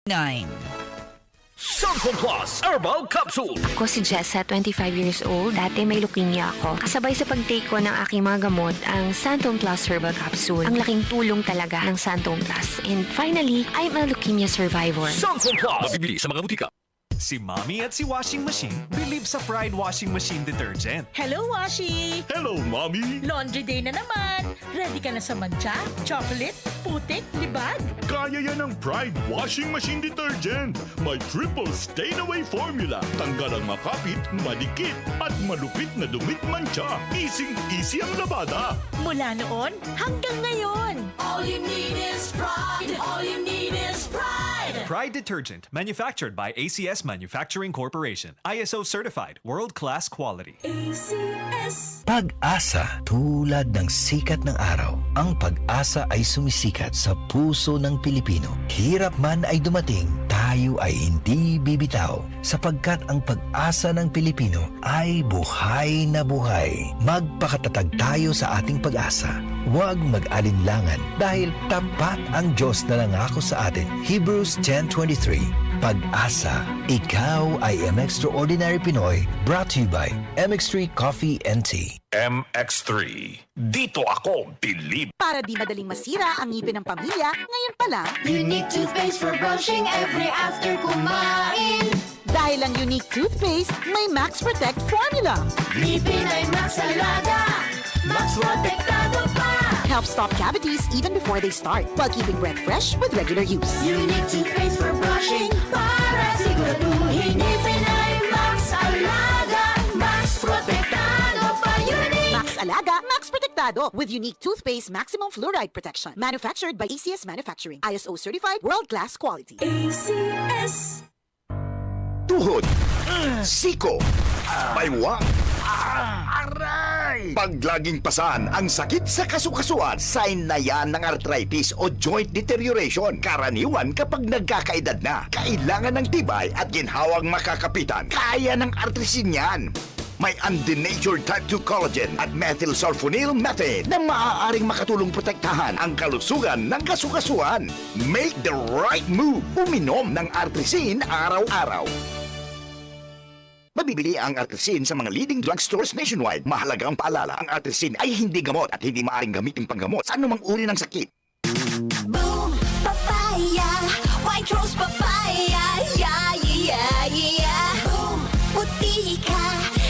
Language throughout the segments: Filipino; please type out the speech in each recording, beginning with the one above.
9. Santon Plus Herbal Capsule. Ako si Jessa, 25 years old. Dati may leukemia ako. Kasabay sa pag-take ko ng aking mga gamot, ang Santon Plus Herbal Capsule. Ang laking tulong talaga ng Santon Plus. And finally, I'm a leukemia survivor. Santon Plus. Mabibili sa mga butika. Si Mommy at si Washing Machine believe sa Pride Washing Machine Detergent. Hello, Washi! Hello, Mommy. Laundry day na naman! Ready ka na sa mancha, chocolate, putik, libag? Kaya yan ang Pride Washing Machine Detergent. May triple stain-away formula. Tanggal ang makapit, madikit, at malupit na dumit mancha. Easy ang labada. Mula noon hanggang ngayon. All you need is pride! All you need is pride! Pride Detergent, manufactured by ACS Manufacturing Corporation. ISO certified, world-class quality. ACS! Pag-asa, tulad ng sikat ng araw, ang pag-asa ay sumisikat sa puso ng Pilipino. Hirap man ay dumating, tayo ay hindi bibitaw sapagkat ang pag-asa ng Pilipino ay buhay na buhay. Magpakatatag tayo sa ating pag-asa. Huwag mag-alinlangan dahil tapat ang Diyos na nangako sa atin. Hebrews 10:23. Pag-asa, ikaw ay M Extraordinary Pinoy, brought to you by MX3 Coffee and Tea. MX3. Dito ako believe. Para di madaling masira ang ngipin ng pamilya, ngayon pa lang, Unique toothpaste for brushing every after kumain. dahil ang unique toothpaste, may Max Protect formula. Ngipin ay Max Alaga, Max Protektado pa. Helps stop cavities even before they start, while keeping breath fresh with regular use. Unique toothpaste for brushing para siguraduhin ngipin ay Max Alaga, Max Protektado pa. Unique. Max Alaga, Max Protectado with unique toothpaste maximum fluoride protection. Manufactured by ACS Manufacturing. ISO certified world-class quality. ACS! Tuhod. Siko. Baywang. Aray! Pag laging pasan ang sakit sa kasukasuan, sign na yan ng arthritis o joint deterioration. Karaniwan kapag nagkakaedad na. Kailangan ng tibay at ginhawang makakapitan. Kaya ng artrisin yan. May undenatured type 2 collagen at methylsulfonyl methane na maaaring makatulong protektahan ang kalusugan ng kasukasuan. Make the right move. Uminom ng artrisin araw-araw. Mabibili ang artrisin sa mga leading drugstores nationwide. Mahalagang paalala, ang artrisin ay hindi gamot at hindi maaaring gamitin panggamot sa anumang uri ng sakit. Boom, papaya, white rose papaya, yeah, yeah, yeah. Boom, puti ka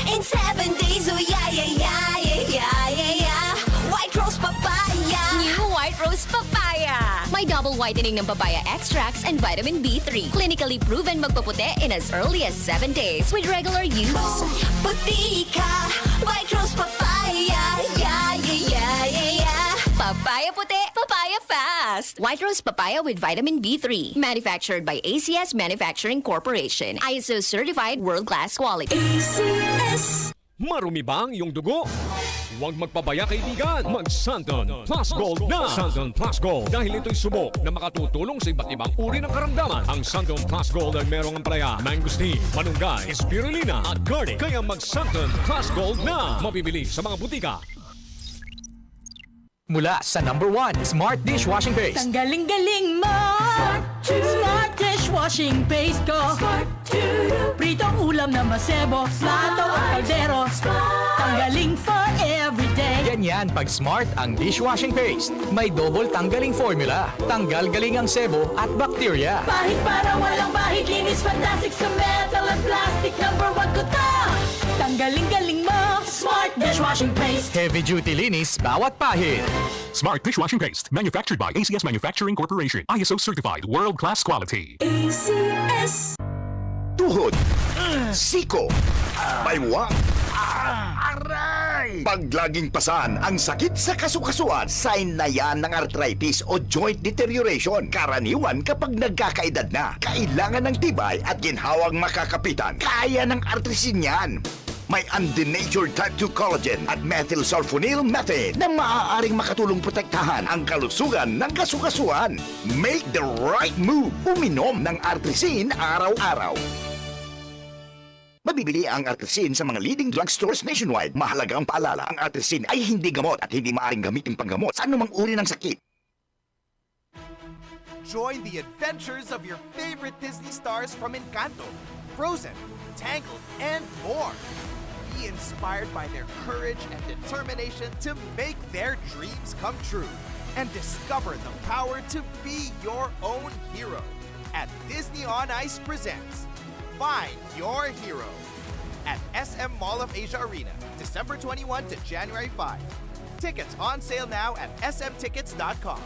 in 7 days, oh yeah, yeah, yeah, yeah, yeah, yeah, yeah. White rose papaya. New White Rose Papaya! May double whitening ng papaya extracts and vitamin B3. Clinically proven magpaputi in as early as 7 days with regular use. Boom, puti ka, white rose papaya, yeah, yeah, yeah, yeah, yeah. Papaya puti, papaya fast. White Rose Papaya with vitamin B3. Manufactured by ACS Manufacturing Corporation. ISO certified world-class quality. ACS! Marumi ba ang iyong dugo? Huwag magpabaya kaibigan. Mag-Santon Plus Gold na. Santon Plus Gold. Dahil ito'y subok na makatutulong sa iba't ibang uri ng karamdaman. Ang Santon Plus Gold ay merong ampalaya, mangosteen, manunggay, spirulina at garlic. Kaya mag-Santon Plus Gold na. Mabibili sa mga butika. Mula sa #1 Smart Dishwashing Paste. Tanggaling-galing mo! Smart dishwashing paste ko! Pritong ulam na masebo, plato at kaldero. Tanggaling for everyday. Ganyan pag Smart ang dishwashing paste. May double tanggaling formula. Tanggal galing ang sebo at bakterya. Bahid para walang bahid, linis fantastic sa metal at plastic. #1 ko to! Tanggaling-galing mo! Smart dishwashing paste. Heavy duty linis bawat pahid. Smart Dishwashing Paste, manufactured by ACS Manufacturing Corporation. ISO certified, world-class quality. ACS! Tuhod. Siko. Baywang. Aray! Pag laging pasan ang sakit sa kasukasuan, sign na yan ng arthritis o joint deterioration. Karaniwan kapag nagkakaedad na. Kailangan ng tibay at ginhawang makakapitan. Kaya ng artrisin yan. May undenatured type 2 collagen at methylsulfonyl methane na maaaring makatulong protektahan ang kalusugan ng kasukasuan. Make the right move. Uminom ng artrisin araw-araw. Mabibili ang artrisin sa mga leading drugstores nationwide. Mahalagang paalala, ang artrisin ay hindi gamot at hindi maaaring gamitin panggamot sa anumang uri ng sakit. Join the adventures of your favorite Disney stars from Encanto, Frozen, Tangled, and more. Be inspired by their courage and determination to make their dreams come true. And discover the power to be your own hero at Disney on Ice presents Find Your Hero at SM Mall of Asia Arena, December 21 to January 5. Tickets on sale now at smtickets.com.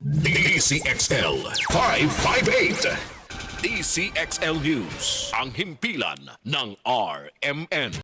DCXL 558. DCXL News, ang himpilan ng RMN.